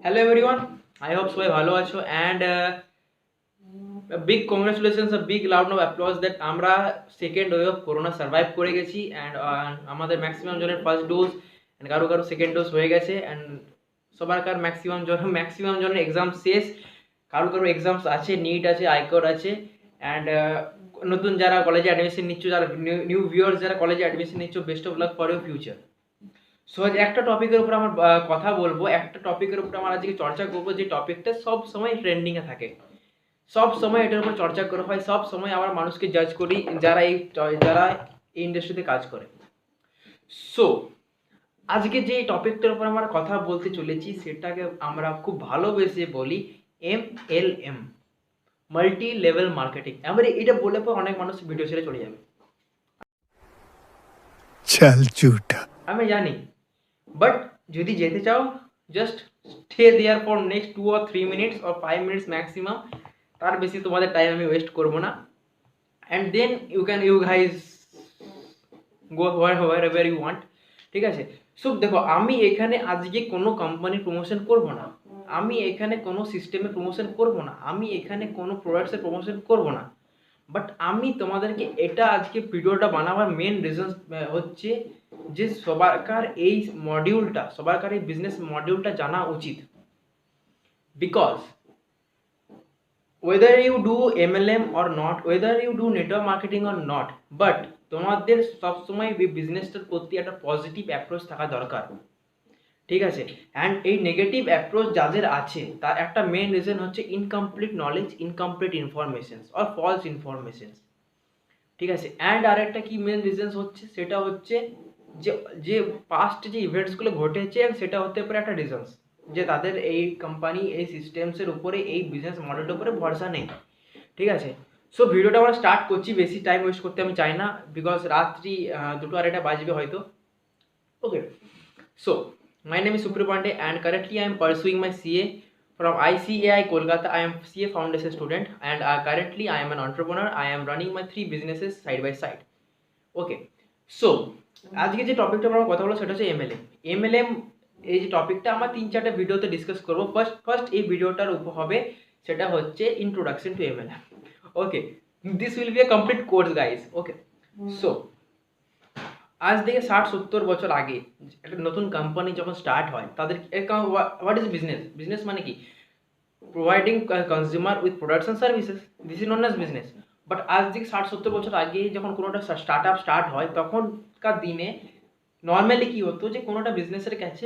Hello everyone, I hope সবাই ভালো আছো and big congratulations, big round of applause that আমরা second wave of corona survive করে গেছি অ্যান্ড আমাদের ম্যাক্সিমাম জনের ফার্স্ট ডোজ অ্যান্ড কারো কারো সেকেন্ড ডোজ হয়ে গেছে অ্যান্ড সবার ম্যাক্সিমাম জনের এক্সাম শেষ, কারো কারো এক্সামস আছে, নিট আছে, আইকর আছে অ্যান্ড নতুন যারা কলেজে অ্যাডমিশন নিচ্ছ, যারা নিউ ভিউয়ার্স যারা কলেজে অ্যাডমিশন নিচ্ছ, best of luck for your future. So আজ একটা টপিকের উপর আমার কথা বলবো, একটা টপিকের উপর আমার আজকে চর্চা করবো, যে টপিকটা সব সময় ট্রেন্ডিংয়ে থাকে, সব সময় এটার উপর চর্চা করা হয়, সব সময় আমরা মানুষকে জাজ করি যারা এই ইন্ডাস্ট্রিতে কাজ করে। সো আজকে যে টপিকটার উপর আমরা কথা বলতে চলেছি সেটাকে আমরা খুব ভালোবেসে বলি MLM, মাল্টি লেভেল মার্কেটিং। এবারে এটা বলে পর অনেক মানুষ ভিডিও ছেড়ে চলে যাবে, चल झूठा। আমি জানি, বাট যদি যেতে চাও just stay there for next 2 or 3 minutes or 5 minutes maximum, তার বেশি তোমাদের টাইম আমি ওয়েস্ট করবো না। And then you guys go wherever you want, ঠিক আছে? সো দেখো, আমি এখানে আজকে কোনো কোম্পানির প্রমোশন করব না, আমি এখানে কোনো সিস্টেমের প্রমোশন করব না, আমি এখানে কোনো প্রোডাক্টসের প্রমোশন করব না, বাট আমি তোমাদেরকে এটা আজকে ভিডিওটা বানাবার মেন রিজন হচ্ছে যে সবারকার এই বিজনেস মডিউলটা জানা উচিত। Because whether you do MLM or not, whether you do network marketing or not, but তোমাদের সবসময় এই বিজনেসটার প্রতি একটা পজিটিভ অ্যাপ্রোচ থাকা দরকার, ঠিক আছে? অ্যান্ড এই নেগেটিভ অ্যাপ্রোচ যাদের আছে তার একটা মেন রিজন হচ্ছে incomplete knowledge, incomplete informations or false informations, ঠিক আছে? অ্যান্ড আরেকটা কি মেন রিজনস হচ্ছে, সেটা হচ্ছে যে যে পাস্ট যে ইভেন্টসগুলো ঘটেছে, সেটা হতে পারে একটা রিজনস যে তাদের এই কোম্পানি এই সিস্টেমসের উপরে, এই বিজনেস মডেলটার উপরে ভরসা নেই, ঠিক আছে? সো ভিডিওটা আমরা স্টার্ট করছি, বেশি টাইম ওয়েস্ট করতে আমি চাই না, বিকজ রাত্রি 2-2:30 বাজবে হয়তো। ওকে, so my name is Supriya Pandey and currently I am pursuing my CA from ICAI Kolkata. I am CA Foundation student and currently I am an entrepreneur. I am running my 3 businesses side by side. Okay, so আজকে যে টপিকটা আমরা কথা বলবো সেটা হচ্ছে MLM। এই যে টপিকটা আমরা 3-4টা ভিডিওতে ডিসকাস করবো। ফার্স্ট এই ভিডিওটার উপর হবে, সেটা হচ্ছে introduction to MLM। Okay, this will B A complete course guys. Okay, so আজ থেকে 60-70 বছর আগে একটা নতুন কোম্পানি যখন স্টার্ট হয়, তাদের হোয়াট ইজ বিজনেস? বিজনেস মানে কি? Providing consumer with products and services, this is known as business. But আজ থেকে 60-70 বছর আগে যখন কোনো একটা স্টার্ট হয়, তখনকার দিনে নর্মালি কী হতো, যে কোনোটা বিজনেসের কাছে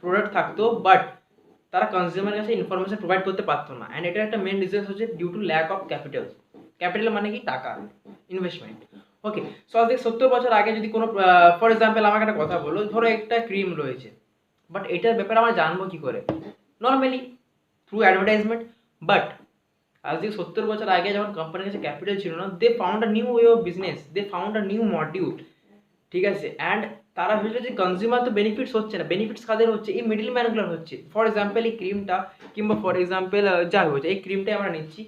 প্রোডাক্ট থাকতো, বাট তারা কনজিউমারের কাছে ইনফরমেশন প্রোভাইড করতে পারতো না। অ্যান্ড এটার একটা মেন রিজন হচ্ছে due to lack of capital. Capital মানে কি? টাকা, ইনভেস্টমেন্ট। ওকে, সো আজ থেকে 70 বছর আগে যদি কোনো, ফর এক্সাম্পল আমাকে একটা কথা বলো, ধরো একটা ক্রিম রয়েছে, বাট এটার ব্যাপারে আমরা জানবো কী করে? Normally through advertisement. বাট আজ থেকে 70 বছর আগে যখন কোম্পানির কাছে ক্যাপিটাল ছিল না, they found a new way of business, they found a new module, ঠিক আছে? অ্যান্ড তারা ভেবেছিল যে কনজিউমার তো বেনিফিটস হচ্ছে না, বেনিফিটস কাদের হচ্ছে? এই মিডিল ম্যানগুলোর হচ্ছে। ফর এক্সাম্পল এই ক্রিমটা, কিংবা ফর এক্সাম্পল যা হচ্ছে, এই ক্রিমটাই আমরা নিচ্ছি,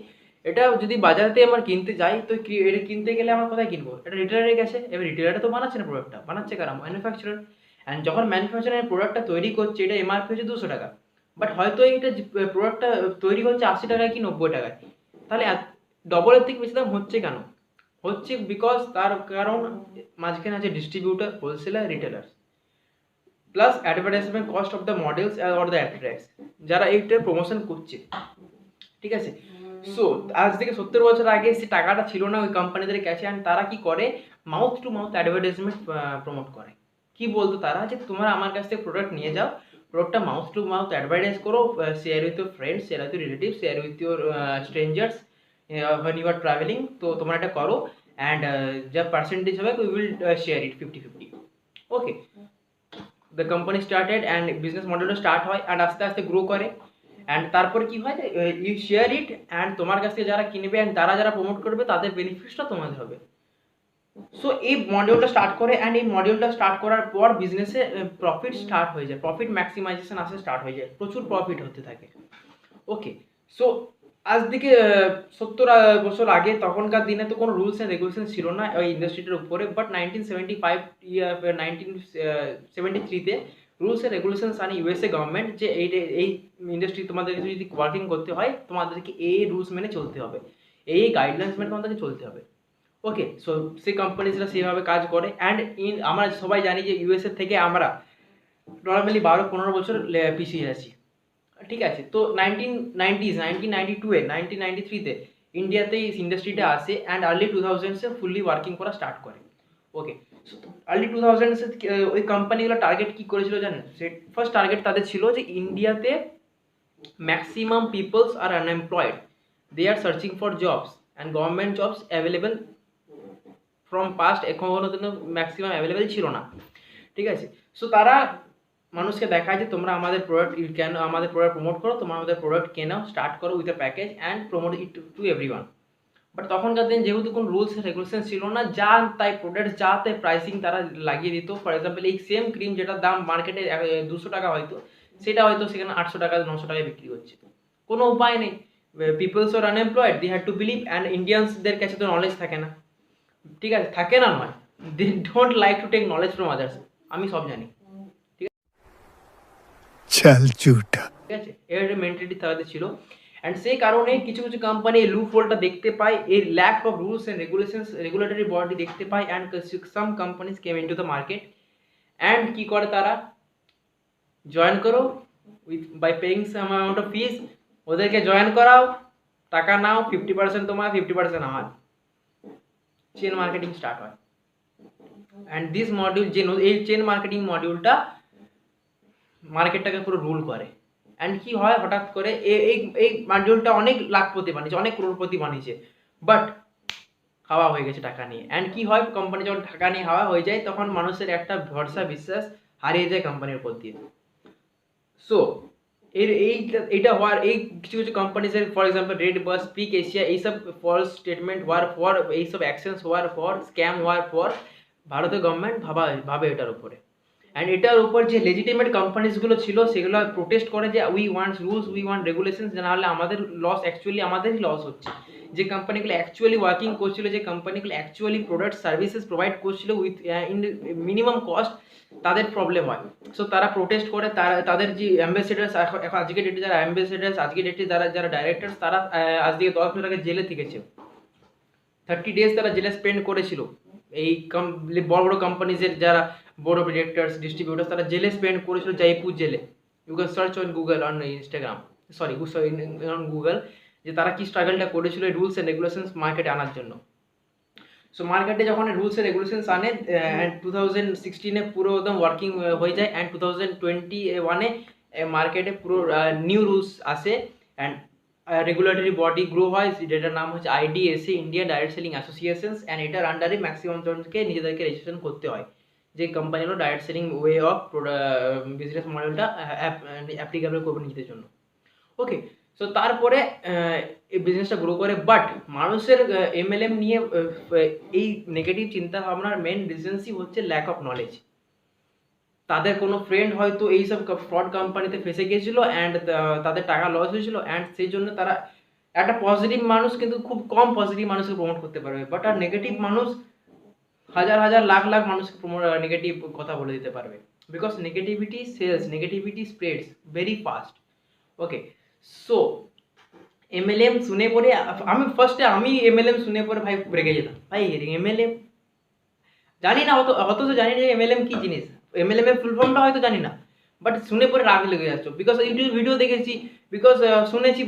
এটা যদি বাজারেতে আমরা কিনতে যাই, তো এটা কিনতে গেলে আমরা কোথায় কিনবো? এটা রিটেলারের কাছে। এবার রিটেলারটা তো বানাচ্ছে না প্রোডাক্টটা, বানাচ্ছে কারা? ম্যানুফ্যাকচারার। অ্যান্ড যখন ম্যানুফ্যাকচারার প্রোডাক্টটা তৈরি করছে, এটা এমআরপি হচ্ছে 200 টাকা, বাট হয়তো এইটা প্রোডাক্টটা তৈরি হচ্ছে 80 টাকায় কি 90 টাকায়। তাহলে ডবলের থেকে বেশি দাম হচ্ছে কেন? হচ্ছে বিকজ তার কারণ মাঝখানে আছে distributor, wholesaler, retailer, plus advertisement cost of the models or the attracts, যারা এইটার প্রমোশন করছে, ঠিক আছে? সো আজ থেকে 70 বছর আগে সে টাকাটা ছিল না ওই কোম্পানিদের কাছে, অ্যান্ড তারা কি করে? Mouth to mouth advertisement promote করে। কি বলতো তারা? যে তোমরা আমার কাছ থেকে প্রোডাক্ট নিয়ে যাও, প্রোডাক্টটা মাউথ টু মাউথ অ্যাডভার্টাইজ করো, share with your friends, share with your relative, share with your strangers when you are traveling, তো তোমরা এটা করো, অ্যান্ড যা পার্সেন্টেজ হবে we will share it 50-50। Okay, the company started and business মডেলটা start হয় and আস্তে আস্তে গ্রো করে। অ্যান্ড তারপরে কী হয়? ইউ শেয়ার ইট, অ্যান্ড তোমার কাছ থেকে যারা কিনবে অ্যান্ড তারা যারা প্রমোট করবে, তাদের বেনিফিটসটা তোমাদের হবে। সো এই মডিউলটা স্টার্ট করে, অ্যান্ড এই মডিউলটা স্টার্ট করার পর বিজনেসে প্রফিট স্টার্ট হয়ে যায়, প্রফিট ম্যাক্সিমাইজেশন আসে স্টার্ট হয়ে যায়, প্রচুর প্রফিট হতে থাকে। ওকে, সো আজ থেকে 70 বছর আগে, তখনকার দিনে তো কোনো রুলস অ্যান্ড রেগুলেশন ছিল না ওই ইন্ডাস্ট্রিটার উপরে, বাট 1973-তে রুলস এন্ড রেগুলেশনস আনে ইউএসএ গভর্নমেন্ট যে এই ইন্ডাস্ট্রি তোমাদেরকে যদি ওয়ার্কিং করতে হয় তোমাদেরকে এই রুলস মেনে চলতে হবে, এই গাইডলাইন্স মেনে তোমাদেরকে চলতে হবে। ওকে, সো সেই কোম্পানিজরা সেইভাবে কাজ করে। অ্যান্ড আমরা সবাই জানি যে ইউএসএ থেকে আমরা নর্মালি 12-15 বছর পিছিয়ে আছি, ঠিক আছে। তো 1992-এ ইন্ডিয়াতে এই ইন্ডাস্ট্রিটা আসে অ্যান্ড আর্লি 2000-এ ফুললি ওয়ার্কিং করা স্টার্ট করে। ওকে, সো আর্লি 2000-এ ওই কোম্পানিগুলো টার্গেট কী করেছিল জানেন? সে ফার্স্ট টার্গেট তাদের ছিল যে ইন্ডিয়াতে maximum peoples are unemployed, they are searching for jobs and government jobs available from past এখনো দিনও ম্যাক্সিমাম অ্যাভেলেবেল ছিল না, ঠিক আছে। সো তারা মানুষকে দেখায় যে তোমরা আমাদের প্রোডাক্ট কেন, আমাদের প্রোডাক্ট প্রমোট করো, তোমরা আমাদের প্রোডাক্ট কেনাও, স্টার্ট করো with a package and promote it to everyone. But তখনকার দিন যেহেতু কোনো রুলস রেগুলেশন ছিল না, যা তাই প্রোডাক্ট যা তাই প্রাইসিং তারা লাগিয়ে দিত। ফর এক্সাম্পল এই সেম ক্রিম যেটার দাম মার্কেটে 200 টাকা হয়তো, সেটা হয়তো সেখানে 800 টাকা 900 টাকায় বিক্রি হচ্ছে। কোনো উপায় নেই, peoples are unemployed, they had to believe. And ইন্ডিয়ানসদের কাছে তো নলেজ থাকে না, ঠিক আছে, থাকে না নয়, they don't like to take knowledge from others, আমি সব জানি, চল ঝুটা। ঠিক আছে। এর মেন্টালিটি তাদের ছিল। অ্যান্ড সেই কারণে কিছু কিছু কোম্পানি এই লুপ হোলটা দেখতে পায়, এই lack of rules and regulations, regulatory body দেখতে পায়। And some companies came into the market and কী করে তারা, জয়েন করো with by paying some amount of fees, ওদেরকে জয়েন করাও, টাকা নাও, 50% তোমার 50% আমার, চেন মার্কেটিং স্টার্ট হয়। অ্যান্ড দিস মডিউল যে এই চেন মার্কেটিং মডিউলটা মার্কেটটাকে পুরো রুল করে। অ্যান্ড কি হয়, হঠাৎ করে এই এই মডিউলটা অনেক লাখপতি বানিয়েছে, অনেক করোড়পতি বানিয়েছে, বাট হাওয়া হয়ে গেছে টাকা নিয়ে। অ্যান্ড কি হয়, কোম্পানি যখন টাকা নিয়ে হাওয়া হয়ে যায় তখন মানুষের একটা ভরসা বিশ্বাস হারিয়ে যায় কোম্পানির উপর দিয়ে। সো এইটা হওয়ার এই কিছু কিছু কোম্পানিজের, for example Red Bus, Pick Asia, এইসব ফলস স্টেটমেন্ট হওয়ার পর, এইসব অ্যাকশনস হওয়ার পর, স্ক্যাম হওয়ার পর ভারতের গভর্নমেন্ট ভাবে এটার উপরে। অ্যান্ড এটার উপর যে লেজিটিমেট কোম্পানিজগুলো ছিল সেগুলো প্রোটেস্ট করে যে we want rules, we want regulations, নাহলে আমাদের লস, অ্যাকচুয়ালি আমাদেরই লস হচ্ছে। যে কোম্পানিগুলো অ্যাকচুয়ালি ওয়ার্কিং করছিল, যে কোম্পানিগুলো অ্যাকচুয়ালি প্রোডাক্ট সার্ভিসেস প্রোভাইড করছিল উইথ ইন মিনিমাম কস্ট, তাদের প্রবলেম হয়। সো তারা প্রোটেস্ট করে, তাদের যে অ্যাম্বাসেডার্স, আজকে ডেটে যারা অ্যাম্বাসেডার্স, আজকে ডেটে যারা ডাইরেক্টর্স, তারা আজ থেকে 10 বছর আগে জেলে থেকেছে, 30 days তারা জেলে স্পেন্ড করেছিল। এই বড় বড় কোম্পানিজের যারা বড় ডিরেক্টর্স, ডিস্ট্রিবিউটার্স, তারা জেলে স্পেন্ড করেছিল, জয়পুর জেলে। You can search on Google, on Instagram, sorry on Google, যে তারা কি স্ট্রাগলটা করেছিল রুলস অ্যান্ড রেগুলেশনস মার্কেটে আনার জন্য। সো মার্কেটে যখন রুলস অ্যান্ড রেগুলেশনস আনে, 2016-এ পুরো একদম ওয়ার্কিং হয়ে যায়। অ্যান্ড 2021-এ মার্কেটে পুরো নিউ রুলস আসে অ্যান্ড রেগুলেটরি বডি গ্রো হয়, যেটার নাম হচ্ছে IDSA, India direct selling associations. And এটার আন্ডারে ম্যাক্সিমাম জনকে নিজেদেরকে রেজিস্ট্রেশন করতে হয়, যে কোম্পানিগুলো direct selling way of business মডেলটা অ্যাপ্লিকেবল করবে নিজেদের জন্য। ওকে, সো তারপরে এই বিজনেসটা গ্রো করে। বাট মানুষের এমএলএম নিয়ে এই নেগেটিভ চিন্তা ভাবনার মেন রিজনসই হচ্ছে ল্যাক অফ নলেজ। তাদের কোনো ফ্রেন্ড হয়তো এইসব ফ্রড কোম্পানিতে ফেসে গিয়েছিলো অ্যান্ড তাদের টাকা লস হয়েছিল, অ্যান্ড সেই জন্য তারা, একটা পজিটিভ মানুষ কিন্তু খুব কম পজিটিভ মানুষকে প্রমোট করতে পারবে, বাট আর নেগেটিভ মানুষ হাজার হাজার লাখ লাখ মানুষকে নেগেটিভ কথা বলে দিতে পারবে। Because negativity sells, negativity spreads very fast. Okay, so MLM শুনে পরে আমি এমএলএম শুনে পরে ভাই রেগে যেতাম, ভাই এমএলএম জানি না, অত জানি না এমএলএম কি জিনিস, এমএলএম এর ফুল ফর্মটা হয়তো জানি না, বাট শুনে পরে রাগ লেগে যাচ্ছে। বিকজ ইউটিউব ভিডিও দেখেছি, বিকজ শুনেছি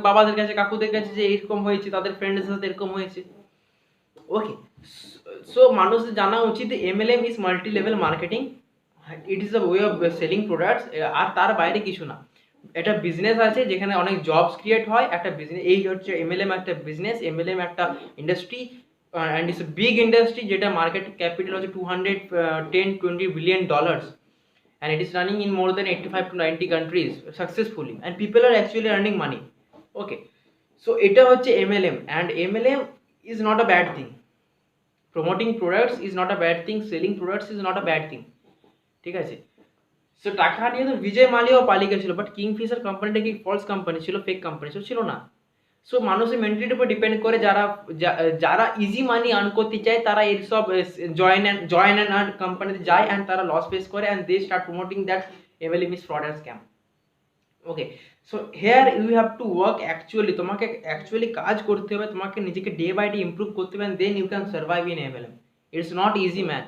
বাবাদের কাছে, কাকুদের কাছে যে এরকম হয়েছে, তাদের ফ্রেন্ডের সাথে এরকম হয়েছে। ওকে, সো মানুষদের জানা উচিত MLM is multi level marketing, it is a way of selling products, আর তার বাইরে কিছু না। এটা বিজনেস আছে যেখানে অনেক জবস ক্রিয়েট হয়, একটা বিজনেস, এই হচ্ছে এমএলএম একটা বিজনেস, এমএলএম একটা industry, and it's big industry, যেটা মার্কেট ক্যাপিটাল হচ্ছে $210-20 billion, and it is running in more than 85 to 90 countries successfully, and people are actually earning money. Okay, so এটা হচ্ছে MLM, and MLM is not a bad thing. Promoting products is not a bad thing, selling products is not a bad thing, ঠিক আছে। So টাকা নিয়ে তো বিজয় মালিয়াও পালিয়ে গেছিল, but Kingfisher কোম্পানিটা কি ফলস কোম্পানি ছিল, ফেক কোম্পানি ছিল না। সো মানুষের মেন্টালিটির উপর ডিপেন্ড করে, যারা ইজি মানি আর্ন করতে চায় তারা এই সব জয়েন অ্যান্ড আর্ন কোম্পানিতে যায় অ্যান্ড তারা লস ফেস করে and they start promoting that MLM is fraud and scam. Okay, so here you have to work actually, তোমাকে অ্যাকচুয়ালি কাজ করতে হবে, তোমাকে নিজেকে ডে বাই ডে ইমপ্রুভ করতে হবে, then you can survive in MLM. It's not easy man.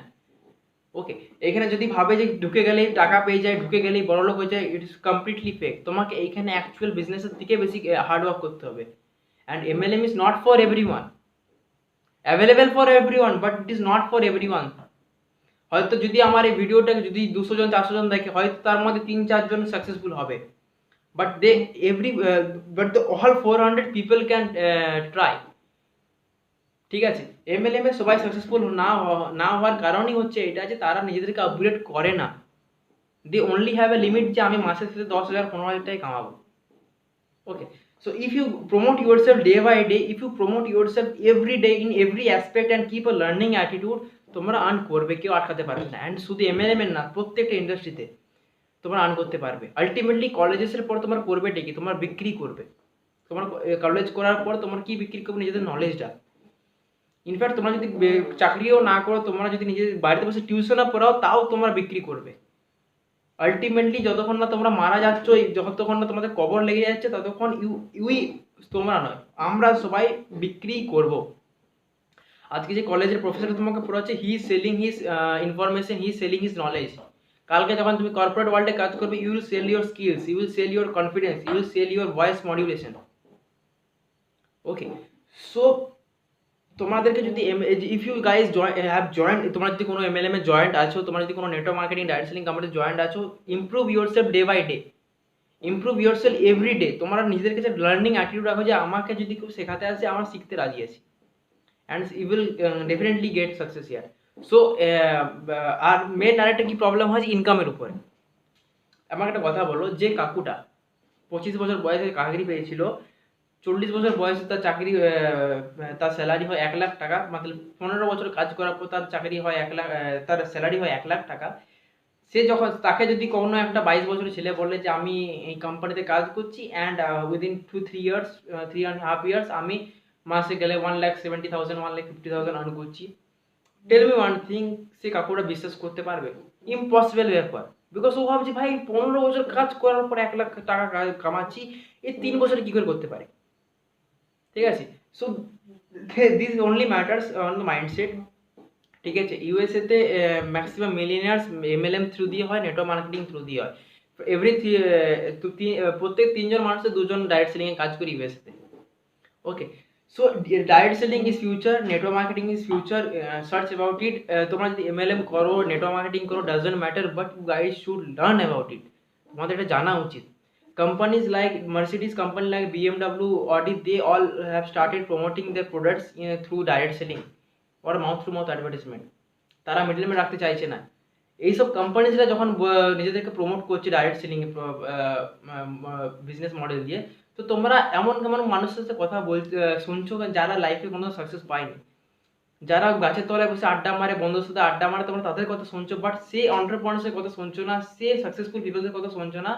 Okay, এখানে যদি ভাবে যে ঢুকে গেলেই টাকা পেয়ে যায়, ঢুকে গেলেই বড়লোক হয়ে যায়, ইটস কমপ্লিটলি ফেক। তোমাকে এইখানে অ্যাকচুয়াল বিজনেসের থেকে বেশি হার্ড ওয়ার্ক করতে হবে। And MLM is not for everyone, available for everyone, but it is not for everyone. হয়তো যদি আমার এই ভিডিওটা যদি 200 জন 400 জন দেখে, হয়তো তার মধ্যে 3-4 জন সাকসেসফুল হবে, but but the all 400 people can try। ঠিক আছে, এমএলএম এ সবাই সাকসেসফুল না হওয়ার কারণই হচ্ছে এটা যে তারা নিজেদেরকে আপগ্রেড করে না। They only have a limit যে আমি মাসের শেষে 10,000 15,000 টাকা কামাবো। Okay, so if you promote yourself day by day, if you promote yourself every day in every aspect and keep a learning attitude, তোমরা আর্ন করবে, কেউ আটকাতে পারবে না। অ্যান্ড শুধু এমএলএম এর না, প্রত্যেকটা ইন্ডাস্ট্রিতে তোমরা আর্ন করতে পারবে। আলটিমেটলি কলেজের পর তোমার করবে কি, তোমার বিক্রি করবে। তোমার কলেজ করার পর তোমার কি বিক্রি করবে? নিজেদের নলেজটা। ইনফ্যাক্ট তোমরা যদি চাকরিও না করো, তোমরা যদি নিজের বাড়িতে বসে টিউশনও পড়াও, তাও তোমরা বিক্রি করবে। আলটিমেটলি যতক্ষণ না তোমরা মারা যাচ্ছ, যতক্ষণ না তোমাদের কবর লেগে যাচ্ছে, ততক্ষণ তোমরা নয়, আমরা সবাই বিক্রি করব। আজকে যে কলেজের প্রফেসর তোমাকে পড়াচ্ছে, he is selling his information, he is selling his knowledge. কালকে যখন তুমি কর্পোরেট ওয়ার্ল্ডে কাজ করবে, you will sell your skills, you will sell your confidence, you will sell your voice modulation. Okay, so তোমাদেরকে যদি if you guys have joined, তোমরা যদি কোনো এমএলএম এ জয়েন্ট আছো, তোমরা যদি কোনো নেটওয়ার্ক মার্কেটিং ডাইরেক্ট সেলিং কোম্পানিতে জয়েন্ট আছো, improve yourself day by day, improve yourself every day. তোমরা নিজেদের কাছে লার্নিং অ্যাটিটিউড রাখো যে আমাকে যদি কেউ শেখাতে আসে, আমার শিখতে রাজি আছি, and you will definitely get success yeah. So আর মেন আরেকটা কি প্রবলেম হয় ইনকামের উপরে। আমাকে একটা কথা বলো, যে কাকুটা 25 বছর বয়সে চাকরি পেয়েছিল, 40 বছর বয়সে তার চাকরি, তার স্যালারি হয় 1 লাখ টাকা, মতলব 15 বছর কাজ করার পর তার চাকরি হয় 1 লাখ, তার স্যালারি হয় 1 লাখ টাকা। সে যখন, তাকে যদি কোনো একটা 22 বছরের ছেলে বলে যে আমি এই কোম্পানিতে কাজ করছি অ্যান্ড উইদিন 2-3 ইয়ার্স, 3.5 ইয়ার্স আমি মাসে গেলে 1,70,000 1,50,000 আর্ন করছি, টেল মি ওয়ান থিং, সে কাকুরা বিশ্বাস করতে পারবে? ইম্পসিবল ব্যাপার। বিকজ ও ভাবছে ভাই 15 বছর কাজ করার পর 1 লাখ টাকা কামাচ্ছি, এই 3 বছরে কী করে করতে পারে? ঠিক আছে, so this only matters on the mindset. ঠিক আছে, ইউএসএতে ম্যাক্সিমাম মিলিয়নিয়ার্স এমএলএম থ্রু দিয়ে হয়, নেটওয়ার্ক মার্কেটিং থ্রু দিয়ে হয়। প্রত্যেক 3 জন মানুষের 2 জন ডাইরেক্ট সেলিংয়ে কাজ করি ইউএসএতে। Okay, so direct selling is future, network marketing is future, search about it. তোমরা যদি এমএলএম করো, নেটওয়ার্ক মার্কেটিং করো, doesn't matter, but you guys should learn about it. তোমাদের এটা জানা উচিত। Companies like Mercedes, company like BMW, Audi, they all have started promoting their products through direct selling or mouth to mouth advertisement. তারা middleman রাখতে চাইছে না। এইসব কোম্পানিজরা যখন নিজেদেরকে প্রমোট করছে ডাইরেক্ট সেলিং বিজনেস মডেল দিয়ে, তো তোমরা এমন কেমন মানুষের সাথে কথা শুনছো যারা লাইফে কোনো সাকসেস পায়নি, যারা গাছের তলায় বসে আড্ডা মারে, বন্ধুর সাথে আড্ডা মারে, তোমরা তাদের কথা শুনছো, বাট সে এন্টারপ্রেনার্সের কথা শুনছো না, সে সাকসেসফুল পিপলদের কথা শুনছো না,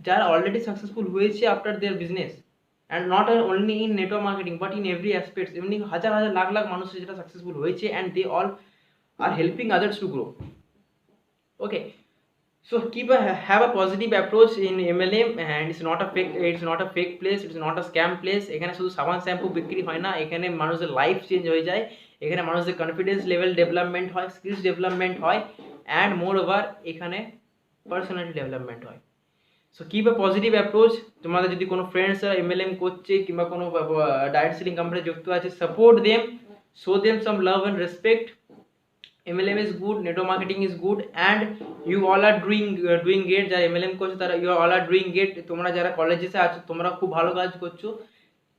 যারা অলরেডি সাকসেসফুল হয়েছে after their business. And not only in network marketing but in every aspects. এমনি হাজার হাজার লাখ লাখ মানুষের যেটা সাকসেসফুল হয়েছে, and they all are helping others to grow. Okay, so have a positive approach in MLM, and it's not a fake place, it's not a scam place। এখানে শুধু সাবান shampoo বিক্রি হয় না, এখানে মানুষের লাইফ চেঞ্জ হয়ে যায়, এখানে মানুষের কনফিডেন্স লেভেল ডেভেলপমেন্ট হয়, স্কিলস ডেভেলপমেন্ট হয়, অ্যান্ড মোর ওভার এখানে পার্সোনালিটি ডেভেলপমেন্ট হয়। সো কিপ এ পজিটিভ অ্যাপ্রোচ। তোমাদের যদি কোনো ফ্রেন্ডসরা এমএলএম করছে কিংবা কোনো ডাইরেক্ট সেলিং কোম্পানি যুক্ত আছে, support them, show them some love and respect. MLM is good, network marketing is good, and you all are doing great। যারা MLM করছে তারা you all are doing great। তোমরা যারা কলেজে আছো তোমরা খুব ভালো কাজ করছো।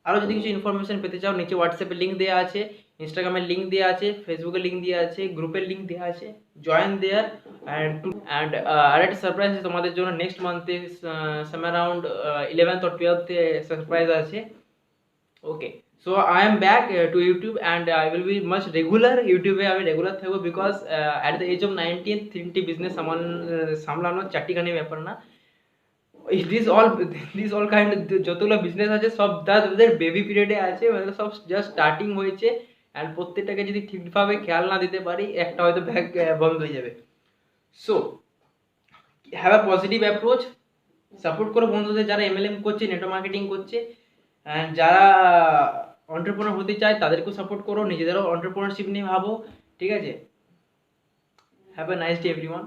আরও যদি কিছু ইনফরমেশন পেতে চাও, নিচে হোয়াটসঅ্যাপের লিঙ্ক দেওয়া আছে, ইনস্টাগ্রামের লিঙ্ক দেওয়া আছে, ফেসবুকের লিঙ্ক দেওয়া আছে, গ্রুপের লিঙ্ক দেওয়া আছে, জয়েন দেয়ার। অ্যান্ড আরেকটা সারপ্রাইজ আছে তোমাদের জন্য, নেক্সট মান্থে some around 11th or 12th surprise আছে। Okay, so I am back to YouTube, and I will be much regular YouTube এ আমি রেগুলার থাকবো, because at the age of 19 3টি business সামলানো চারটিখানি ব্যাপার না। দিস অল কাইন্ড যতগুলো business আছে সব তাদের বেবি পিরিয়ডে আছে, মানে সব জাস্ট স্টার্টিং হয়েছে। অ্যান্ড প্রত্যেকটাকে যদি ঠিকভাবে খেয়াল না দিতে পারি একটা হয়তো ব্যাগ বন্ধ হয়ে যাবে। So have a positive approach, support করো বন্ধুদের যারা এমএলএম করছে, নেটওয়ার্ক মার্কেটিং করছে, অ্যান্ড যারা এন্টারপ্রেনার হতে চায় তাদেরকেও সাপোর্ট করো, নিজেদেরও এন্টারপ্রেনারশিপ নিয়ে ভাবো, ঠিক আছে? Have a nice day everyone.